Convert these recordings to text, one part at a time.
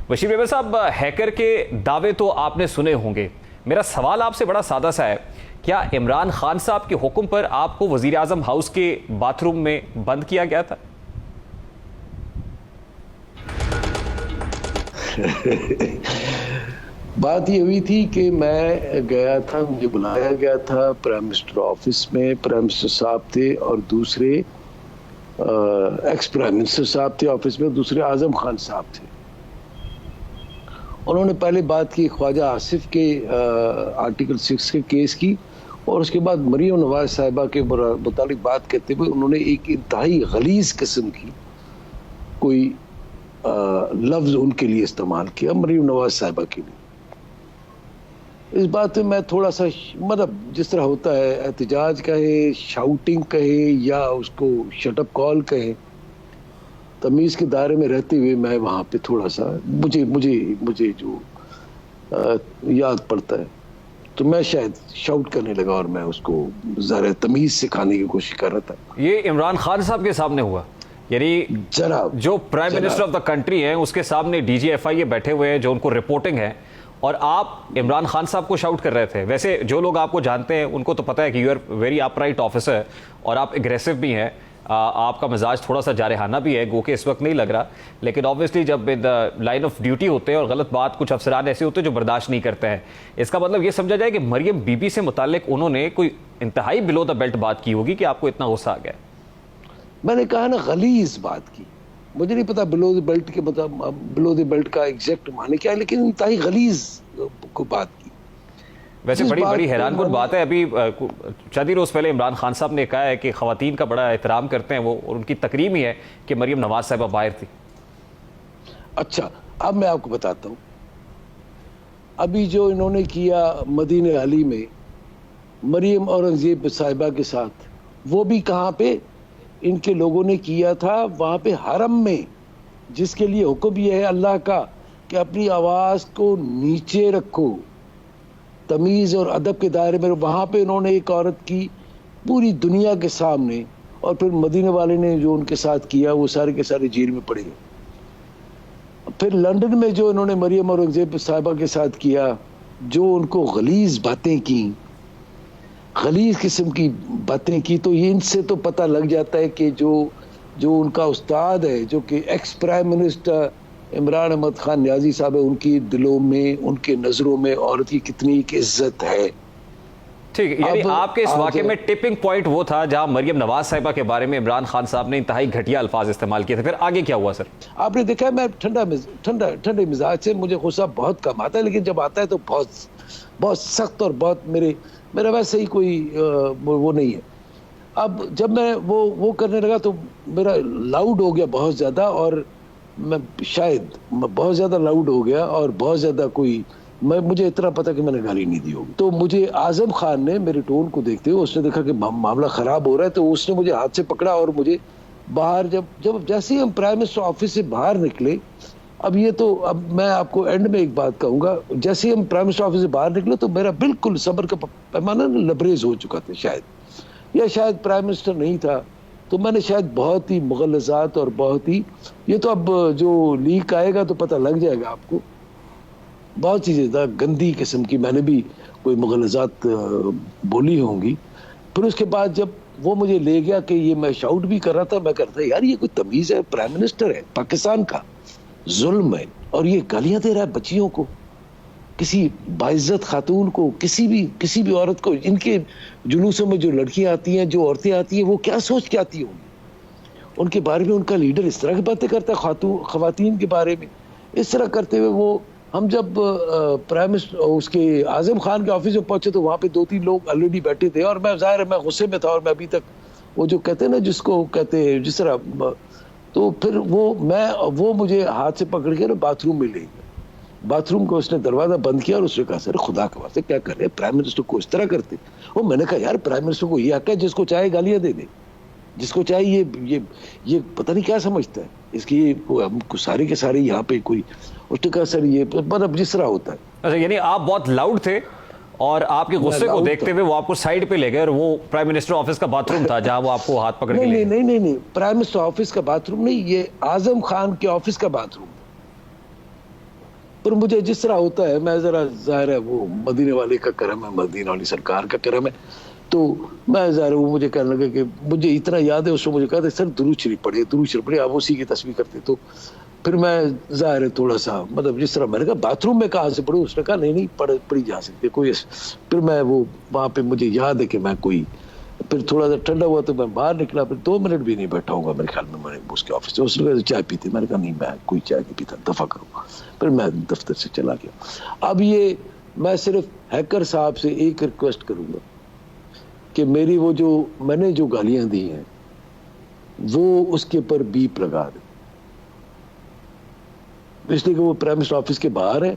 بشیر بیبر صاحب، ہیکر کے دعوے تو آپ نے سنے ہوں گے. میرا سوال آپ سے بڑا سادہ سا ہے، کیا عمران خان صاحب کے حکم پر آپ کو وزیر اعظم ہاؤس کے باتھ روم میں بند کیا گیا تھا؟ بات یہ ہوئی تھی کہ میں گیا تھا، مجھے بلایا گیا تھا پرائم منسٹر آفس میں. پرائم منسٹر صاحب تھے اور دوسرے ایکس پرائم منسٹر صاحب تھے آفس میں، دوسرے اعظم خان صاحب تھے. انہوں نے پہلے بات کی خواجہ آصف کے آرٹیکل 6 کے کیس کی، اور اس کے بعد مریم نواز صاحبہ کے متعلق بات کرتے ہوئے انہوں نے ایک انتہائی غلیظ قسم کی کوئی لفظ ان کے لیے استعمال کیا، مریم نواز صاحبہ کے لیے. اس بات میں میں تھوڑا سا مطلب جس طرح ہوتا ہے احتجاج کہے، شاؤٹنگ کہے، یا اس کو شٹ اپ کال کہے، تمیز کے دائرے میں رہتے ہوئے میں وہاں پہ تھوڑا سا مجھے جو یاد پڑتا ہے تو میں شاید شاؤٹ کرنے لگا، اور میں اس کو ذرا تمیز سکھانے کی کوشش کر رہا تھا. یہ عمران خان صاحب کے سامنے ہوا؟ یعنی جو prime minister of the country ہیں اس کے سامنے ڈی جی ایف آئی اے بیٹھے ہوئے ہیں جو ان کو رپورٹنگ ہے، اور آپ عمران خان صاحب کو شاؤٹ کر رہے تھے. ویسے جو لوگ آپ کو جانتے ہیں ان کو تو پتہ ہے کہ you are very upright officer, اور آپ اگریسو بھی ہیں، آپ کا مزاج تھوڑا سا جارحانہ بھی ہے، گو کہ اس وقت نہیں لگ رہا، لیکن آبویسلی جب لائن آف ڈیوٹی ہوتے ہیں اور غلط بات، کچھ افسران ایسے ہوتے ہیں جو برداشت نہیں کرتے ہیں. اس کا مطلب یہ سمجھا جائے کہ مریم بی بی سے متعلق انہوں نے کوئی انتہائی بلو دا بیلٹ بات کی ہوگی کہ آپ کو اتنا غصہ آ گیا. میں نے کہا نا غلیظ بات کی، مجھے نہیں پتا بلو دی بیلٹ کے مطلب بلو دی بیلٹ کا ایگزیکٹ معنی کیا ہے، لیکن انتہائی غلیظ کو بات کی. ویسے بڑی حیران کن بات ہے، ابھی چند ہی روز پہلے عمران خان صاحب نے کہا ہے کہ خواتین کا بڑا احترام کرتے ہیں وہ، اور ان کی تکریم ہی ہے کہ مریم نواز صاحبہ باہر تھی. اچھا، اب میں آپ کو بتاتا ہوں. ابھی جو انہوں نے کیا مدینہ علی میں مریم اورنگزیب صاحبہ کے ساتھ، وہ بھی کہاں پہ ان کے لوگوں نے کیا تھا؟ وہاں پہ حرم میں، جس کے لیے حکم یہ ہے اللہ کا کہ اپنی آواز کو نیچے رکھو، تمیز اور ادب کے دائرے میں. وہاں پہ انہوں نے ایک عورت کی پوری دنیا کے سامنے، اور پھر مدینہ والے نے جو ان کے ساتھ کیا وہ سارے کے سارے جیل میں پڑے. پھر لندن میں جو انہوں نے مریم اورنگزیب صاحبہ کے ساتھ کیا، جو ان کو غلیظ باتیں کی، غلیظ قسم کی باتیں کی، تو ان سے تو پتہ لگ جاتا ہے کہ جو ان کا استاد ہے، جو کہ ex prime minister Imran Ahmad Khan Niazi sahab ہے، ان کی دلوں میں، ان کے نظروں میں عورت کی کتنی ایک عزت ہے. ٹھیک، یعنی آپ کے اس واقعے میں ٹپنگ پوائنٹ وہ تھا جہاں مریم نواز صاحبہ کے بارے میں عمران خان صاحب نے انتہائی گھٹیا الفاظ استعمال کیے تھے. پھر آگے کیا ہوا سر؟ آپ نے دیکھا میں ٹھنڈے مزاج سے، مجھے غصہ بہت کم آتا ہے، لیکن جب آتا ہے تو بہت سخت، اور بہت میرا ویسے ہی کوئی وہ نہیں ہے. اب جب میں وہ کرنے لگا تو میرا لاؤڈ ہو گیا بہت زیادہ، اور میں بہت زیادہ لاؤڈ ہو گیا، اور بہت زیادہ مجھے اتنا پتا کہ میں نے گالی نہیں دی ہوگی. تو مجھے اعظم خان نے میرے ٹون کو دیکھتے ہوئے اس نے دیکھا کہ معاملہ خراب ہو رہا ہے، تو اس نے مجھے ہاتھ سے پکڑا اور مجھے باہر، جیسے ہی ہم پرائم منسٹر آفس سے باہر نکلے، اب میں آپ کو اینڈ میں ایک بات کہوں گا، جیسے ہی ہم پرائم منسٹر آفس سے باہر نکلے تو میرا بالکل صبر کا پیمانہ لبریز ہو چکا تھا شاید پرائم منسٹر نہیں تھا، تو میں نے شاید بہت ہی مغلظات اور بہت ہی، یہ تو اب جو لیک آئے گا تو پتہ لگ جائے گا آپ کو، بہت سی زیادہ گندی قسم کی میں نے بھی کوئی مغلظات بولی ہوں گی. پھر اس کے بعد جب وہ مجھے لے گیا کہ یہ میں شاؤٹ بھی کر رہا تھا، میں کرتا یار یہ کوئی تمیز ہے، پرائم منسٹر ہے پاکستان کا، ظلم ہے، اور یہ گالیاں دے رہا ہے بچیوں کو، کسی باعزت خاتون کو، کسی بھی عورت کو. ان کے جلوسوں میں جو لڑکیاں آتی ہیں، جو عورتیں آتی ہیں، وہ کیا سوچ کے آتی ہوں گی؟ ان کے بارے میں ان کا لیڈر اس طرح کی باتیں کرتا ہے خواتین کے بارے میں. اس طرح کرتے ہوئے ہم جب پرائم منسٹر اس کے اعظم خان کے آفس میں پہنچے تو وہاں پہ 2-3 لوگ آلریڈی بیٹھے تھے، اور میں ظاہر ہے میں غصے میں تھا، اور میں ابھی تک وہ جو کہتے ہیں نا، جس کو کہتے ہیں جس طرح، تو پھر وہ مجھے ہاتھ سے پکڑ کے نا باتھ روم میں لے گیا. باتھ روم کو اس نے دروازہ بند کیا، اور اس نے کہا سر خدا کے واسطے کیا کر رہے ہیں، پرائم منسٹر کو اس طرح کرتے. میں نے کہا یار پرائم منسٹر کو یہ حق ہے، جس کو چاہے گالیاں دے دے، جس کو چاہے یہ پتہ نہیں کیا سمجھتا ہے اس کی، سارے کے سارے یہاں پہ کوئی. اس نے کہا سر یہ مطلب جس طرح ہوتا ہے. اچھا، یعنی آپ بہت لاؤڈ تھے، اور آپ کے غصے کو دیکھتے ہوئے وہ آپ کو سائڈ پہ لے گئے، اور وہ پرائم منسٹر آفس کا باتھ روم تھا جہاں وہ آپ کو ہاتھ پکڑ کے لے گئے؟ نہیں، پرائم منسٹر آفس کا باتھ روم نہیں، یہ اعظم خان کے آفس کا باتھ روم. پر مجھے جس طرح ہوتا ہے، میں ذرا ظاہر ہے وہ مدینے والے کا کرم ہے، مدینہ والی سرکار کا کرم ہے، تو میں ظاہر وہ مجھے کہنے لگا کہ مجھے اتنا یاد ہے، اس کو مجھے کہا تھا سر درود شریف پڑھیے، درود شریف پڑھیے، آپ اسی کی تصویر کرتے. تو پھر میں ظاہر ہے تھوڑا سا مطلب جس طرح میں نے کہا باتھ روم میں کہاں سے پڑھوں، اس نے کہا نہیں پڑھی جا سکتی کوئی. پھر میں وہ وہاں پہ مجھے یاد ہے کہ میں کوئی پھر تھوڑا سا ٹھنڈا ہوا تو میں باہر نکلا، پھر 2 منٹ بھی نہیں بیٹھا ہوں گا میرے خیال میں اس کے آفس سے. اس نے کہا چائے پیتے، میں نے کہا نہیں میں کوئی چائے نہیں پیتا، دفع کروں. پھر میں دفتر سے چلا گیا. اب یہ میں صرف ہیکر صاحب سے ایک ریکویسٹ کروں گا کہ میری وہ جو میں نے جو گالیاں دی ہیں وہ اس کے پر بیپ لگا دیں، اس لیے کہ وہ پرائم منسٹر آفس کے باہر ہے،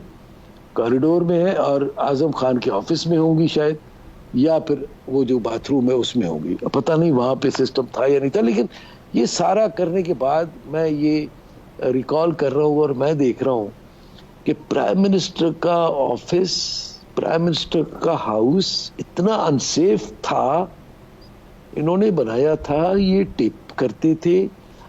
کوریڈور میں ہے، اور اعظم خان کے آفس میں ہوں گی شاید، یا پھر وہ جو باتھ روم ہے اس میں ہوں گی. پتہ نہیں وہاں پہ سسٹم تھا یا نہیں تھا. لیکن یہ سارا کرنے کے بعد میں یہ ریکال کر رہا ہوں اور میں دیکھ رہا ہوں کہ پرائم منسٹر کا آفس، پرائم منسٹر کا ہاؤس اتنا انسیف تھا، انہوں نے بنایا تھا، یہ ٹیپ کرتے تھے.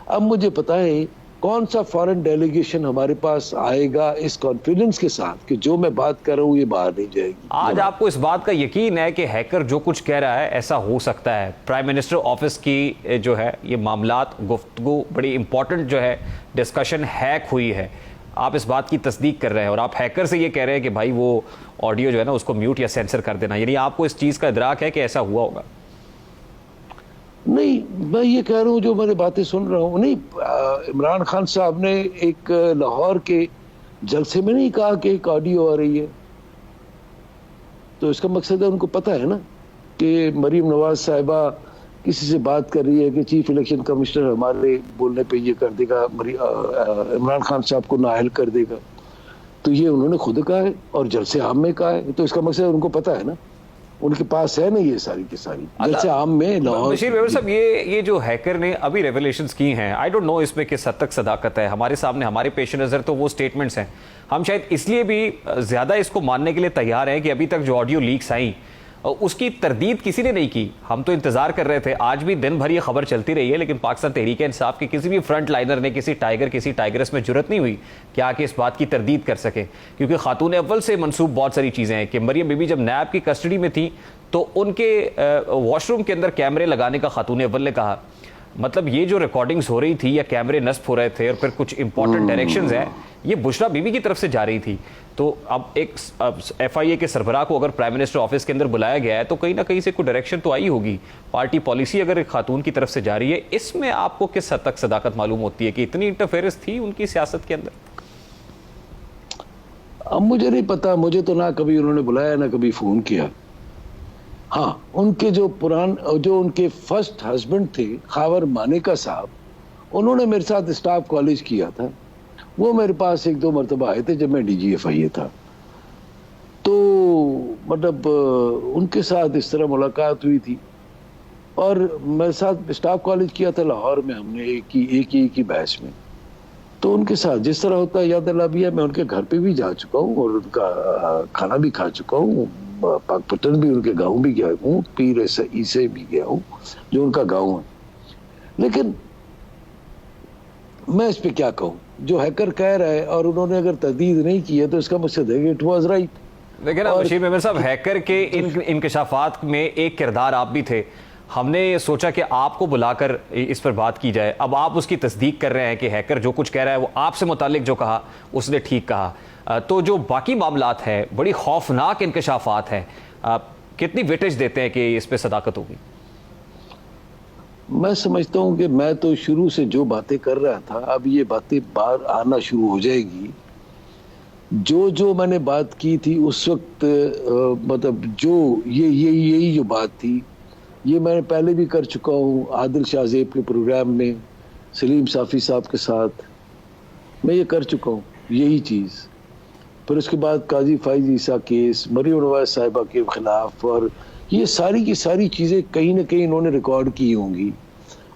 اب مجھے پتا ہے کون سا فارن ڈیلیگیشن ہمارے پاس آئے گا اس کانفیڈنس کے ساتھ کہ جو میں بات کر رہا ہوں یہ باہر نہیں جائے گی. آج آپ کو اس بات کا یقین ہے کہ ہیکر جو کچھ کہہ رہا ہے ایسا ہو سکتا ہے؟ پرائم منسٹر آفس کی جو ہے یہ معاملات، گفتگو بڑی امپورٹنٹ جو ہے ڈسکشن ہیک ہوئی ہے، آپ اس بات کی تصدیق کر رہے ہیں اور آپ ہیکر سے یہ کہہ رہے ہیں کہ بھائی وہ آڈیو جو ہے نا اس کو میوٹ یا سینسر کر دینا، یعنی آپ کو اس چیز کا ادراک ہے کہ ایسا ہوا ہوگا؟ نہیں، میں یہ کہہ رہا ہوں جو میں نے باتیں سن رہا ہوں. نہیں، عمران خان صاحب نے ایک لاہور کے جلسے میں نہیں کہا کہ ایک آڈیو آ رہی ہے، تو اس کا مقصد ہے ان کو پتہ ہے نا کہ مریم نواز صاحبہ کسی سے بات کر رہی ہے کہ چیف الیکشن کمشنر ہمارے بولنے پہ یہ کر دے گا، عمران خان صاحب کو نااہل کر دے گا. تو یہ انہوں نے خود کہا ہے اور جلسے عام میں کہا ہے، تو اس کا مقصد ان کو پتہ ہے نا، ان کے پاس ہے نا یہ ساری کی ساری جلسے عام میں. بشیر ویور صاحب، یہ جو ہیکر نے ابھی ریویلیشنز کی ہیں، آئی ڈونٹ نو اس میں کس حد تک صداقت ہے. ہمارے سامنے ہمارے پیش نظر تو وہ سٹیٹمنٹس ہیں، ہم شاید اس لیے بھی زیادہ اس کو ماننے کے لیے تیار ہیں کہ ابھی تک جو آڈیو لیکس آئیں اس کی تردید کسی نے نہیں کی. ہم تو انتظار کر رہے تھے، آج بھی دن بھر یہ خبر چلتی رہی ہے، لیکن پاکستان تحریک انصاف کے کسی بھی فرنٹ لائنر نے، کسی ٹائیگرس میں جرت نہیں ہوئی کہ آ کے اس بات کی تردید کر سکے، کیونکہ خاتون اول سے منسوب بہت ساری چیزیں ہیں کہ مریم بی بی جب نیب کی کسٹڈی میں تھی تو ان کے واش روم کے اندر کیمرے لگانے کا خاتون اول نے کہا. مطلب یہ جو ریکارڈنگز ہو رہی تھی یا کیمرے نصب ہو رہے تھے اور پھر کچھ امپورٹنٹ ڈائریکشنز ہیں، یہ بشرا بی بی کی طرف سے جا رہی تھی. تو اب ایک ایف آئی اے کے سربراہ کو اگر پرائم منسٹر آفس کے اندر بلایا گیا ہے تو کہیں نہ کہیں سے کوئی ڈائریکشن تو آئی ہوگی. پارٹی پالیسی اگر ایک خاتون کی طرف سے جا رہی ہے، اس میں آپ کو کس حد تک صداقت معلوم ہوتی ہے کہ اتنی انٹرفیئرنس تھی ان کی سیاست کے اندر؟ اب مجھے نہیں پتا، مجھے تو نہ کبھی انہوں نے بلایا نہ کبھی فون کیا. ہاں، ان کے جو ان کے فرسٹ ہسبینڈ تھے خاور مانیکا صاحب، انہوں نے میرے ساتھ اسٹاف کالج کیا تھا، وہ میرے پاس 1-2 مرتبہ آئے تھے جب میں ڈی جی ایف آئی اے تھا. تو مطلب ان کے ساتھ اس طرح ملاقات ہوئی تھی، اور میرے ساتھ اسٹاف کالج کیا تھا لاہور میں، ہم نے ایک ہی بیچ میں. تو ان کے ساتھ جس طرح ہوتا ہے یاد اللہ بھی ہے، میں ان کے گھر پہ بھی جا چکا ہوں اور ان کا کھانا بھی کھا چکا ہوں. پاک پٹن بھی ان کے گاؤں بھی گیا ہوں، پیر عیسے بھی گیا ہوں جو ان کا گاؤں ہے. لیکن میں اس پہ کیا کہوں، جو ہیکر کہہ رہا ہے اور انہوں نے اگر تردید نہیں کی ہے تو اس کا مقصد ہے کہ اٹ واز رائٹ. لیکن بشیر میمن صاحب، ہیکر کے ان انکشافات میں ایک کردار آپ بھی تھے. ہم نے سوچا کہ آپ کو بلا کر اس پر بات کی جائے. اب آپ اس کی تصدیق کر رہے ہیں کہ ہیکر جو کچھ کہہ رہا ہے وہ آپ سے متعلق جو کہا اس نے ٹھیک کہا. تو جو باقی معاملات ہیں، بڑی خوفناک انکشافات ہیں، کتنی ویٹیج دیتے ہیں کہ اس پہ صداقت ہوگی؟ میں سمجھتا ہوں کہ میں تو شروع سے جو باتیں کر رہا تھا، اب یہ باتیں باہر آنا شروع ہو جائے گی. جو میں نے بات کی تھی اس وقت، مطلب جو یہی جو بات تھی، یہ میں نے پہلے بھی کر چکا ہوں عادل شاہ زیب کے پروگرام میں، سلیم صافی صاحب کے ساتھ میں یہ کر چکا ہوں یہی چیز. پھر اس کے بعد قاضی فائز عیسیٰ کیس، مریم نواز صاحبہ کے خلاف، اور یہ ساری کی ساری چیزیں کہیں نہ کہیں انہوں نے ریکارڈ کی ہوں گی.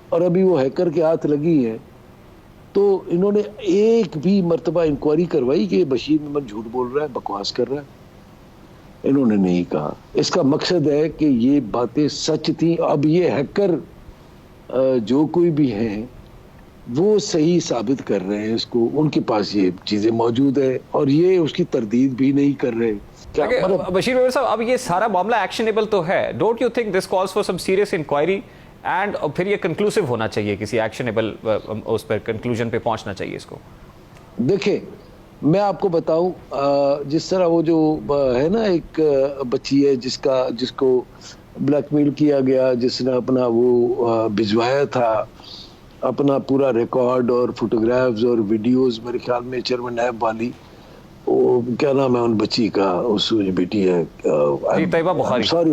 اور ابھی وہ ہیکر کے ہاتھ لگی ہیں تو انہوں نے ایک بھی مرتبہ انکوائری کروائی کہ بشیر محمد جھوٹ بول رہا ہے، بکواس کر رہا ہے؟ انہوں نے نہیں کہا. اس کا مقصد ہے کہ یہ باتیں سچ تھیں. اب یہ ہیکر جو کوئی بھی ہیں وہ صحیح ثابت کر رہے ہیں اس کو, ان کے پاس یہ چیزیں موجود ہیں اور یہ اس کی تردید بھی نہیں کر رہے. بشیر میمن صاحب, اب یہ سارا معاملہ ایکشنیبل تو ہے, don't you think this calls for some serious inquiry and پھر یہ کنکلوسیو ہونا چاہیے, کسی ایکشنیبل اس پر کنکلوژن پہ پہنچنا چاہیے اس کو؟ دیکھیں میں آپ کو بتاؤں, جس طرح وہ جو ہے نا ایک بچی ہے جس کو بلیک میل کیا گیا, جس نے اپنا وہ بھجوایا تھا اپنا پورا ریکارڈ اور فوٹوگرافز اور ویڈیوز, میرے خیال میں چیئرمین نیب والی, وہ کیا نام ہے ان بچی کا, اس بیٹی ہے طیبہ بخاری, سوری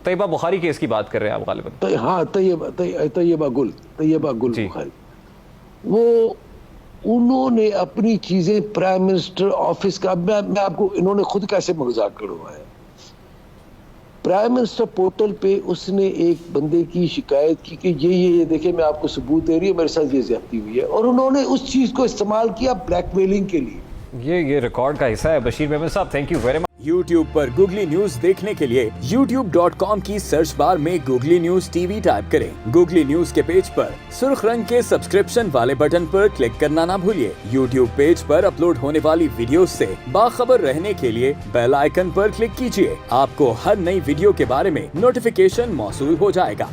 طیبہ بخاری کیس کی بات کر رہے ہیں آپ غالباً؟ ہاں طیبہ گل بخاری. وہ انہوں نے اپنی چیزیں پرائم منسٹر آفس کا, میں آپ کو, انہوں نے خود کیسے مذاق کروایا ہے, پرائم منسٹر پورٹل پہ اس نے ایک بندے کی شکایت کی کہ یہ دیکھیں میں آپ کو ثبوت دے رہی ہوں, میرے ساتھ یہ زیادتی ہوئی ہے, اور انہوں نے اس چیز کو استعمال کیا بلیک میلنگ کے لیے. یہ ریکارڈ کا حصہ ہے. بشیر میمن صاحب thank you very much. YouTube per googly news دیکھنے کے لیے youtube.com کی سرچ بار میں googly news T V type کریں. گوگلی نیوز کے پیج پر سرخ رنگ کے سبسکرپشن والے بٹن پر کلک کرنا نہ بھولیے. یوٹیوب پیج پر اپلوڈ ہونے والی ویڈیوز سے باخبر رہنے کے لیے بیل آئیکن پر کلک کیجیے. آپ کو ہر نئی ویڈیو کے بارے میں نوٹیفیکیشن موصول ہو جائے گا.